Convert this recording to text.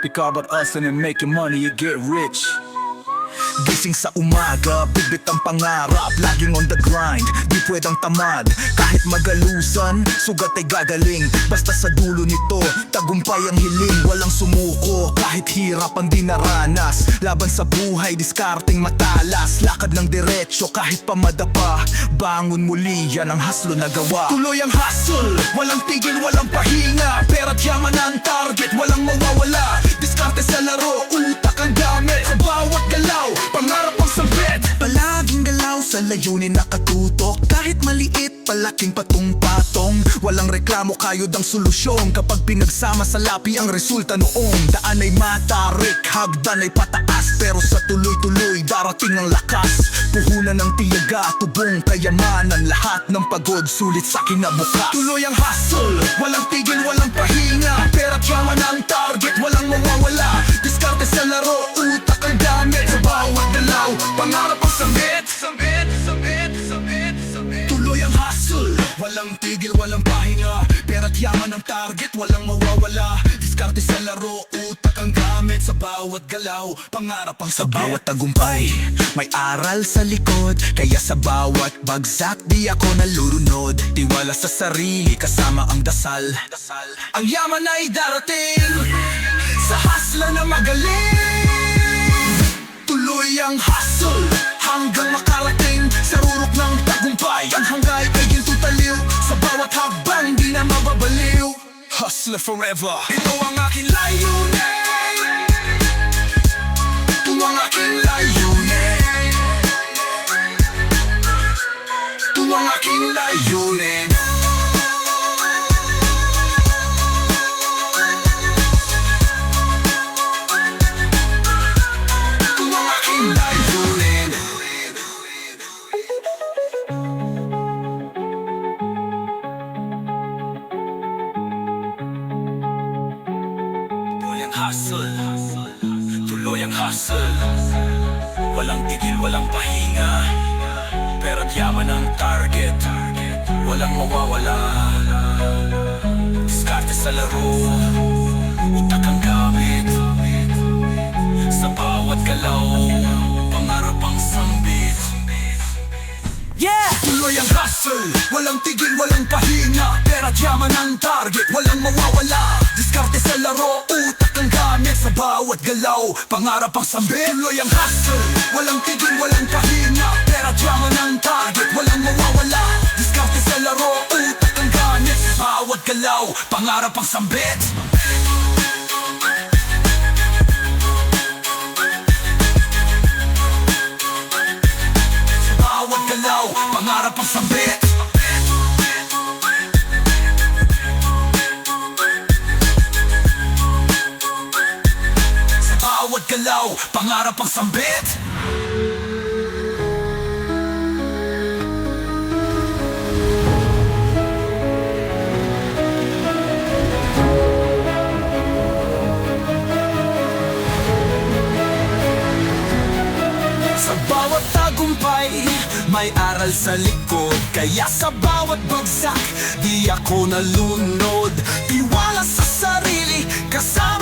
Pick up at us and then making money, you get rich. Gising sa umaga, bibit ang pangarap. Laging on the grind, di pwedang tamad. Kahit magalusan, sugat ay gagaling. Basta sa dulo nito, tagumpay ang hiling. Walang sumuko, kahit hirap ang dinaranas. Laban sa buhay, diskarting matalas. Lakad ng diretsyo, kahit pamadapa. Bangon muli, yan ang hustle na gawa. Tuloy ang hustle, walang tigil, walang pahinga. Pera't yaman ang target, walang mawawala. Diskarte sa laro, utak ang gamit. Sa bawat galaw, pangarap ang sabit. Palaging galaw sa layunin nakatutok. Kahit maliit, palaking patong-patong. Walang reklamo, kayod ang solusyon. Kapag pinagsama sa lapi ang resulta noong. Daan ay matarik, hagdan ay pataas. Pero sa tuloy-tuloy, darating ang lakas. Puhunan ng tiyaga, tubong kayamanan. Lahat ng pagod, sulit sa kinabukas. Tuloy ang hustle, walang tigil, walang pahinga. Pera't yaman ang target, walang mawawala. Diskarte sa laro, utak ang gamit. Sa bawat dalaw, pangarap ang sabit. Tuloy ang hustle, walang tigil, walang pahinga. Pera't yaman ang target, walang mawawala. Diskarte sa laro, utak ang gamit. Sa bawat galaw, pangarap ang sabit. Sa bawat tagumpay, may aral sa likod. Kaya sa bawat bagsak, di ako nalulunod. Tiwala sa sarili, kasama ang dasal. Ang yaman ay darating sa hustle na magaling. Tuloy ang hustle hanggang makarating sa rurok ng tagumpay. Ang hanggay ay gintutaliw sa bawat habang di na mababaliw. Hustler forever, ito ang aking layunin. Ito ang aking layunin. Ito ang aking layunin. Tuloy ang hustle, walang tigil, walang pahinga. Pera't yaman ang target, walang mawawala. Diskarte sa laro, utak ang gamit. Sa bawat galaw, pangarap ang sambit. Yeah! Tuloy ang hustle, walang tigil, walang pahinga. Pera't yaman ang target, walang mawawala. Diskarte sa laro, utak ang gamit. Sa bawat galaw, pangarap ang sambit. Tuloy ang hustle, walang tigil, walang pahinga. Pera't yaman ang target, walang mawawala. Diskarte sa laro, utak ang gamit. Sa bawat galaw, pangarap ang sambit. Pangarap ang sabit. Sa bawat galaw, pangarap ang sabit. Sa bawat tagumpay, may aral sa likod. Kaya sa bawat bagsak, di ako nalunod. Tiwala sa sarili, kasama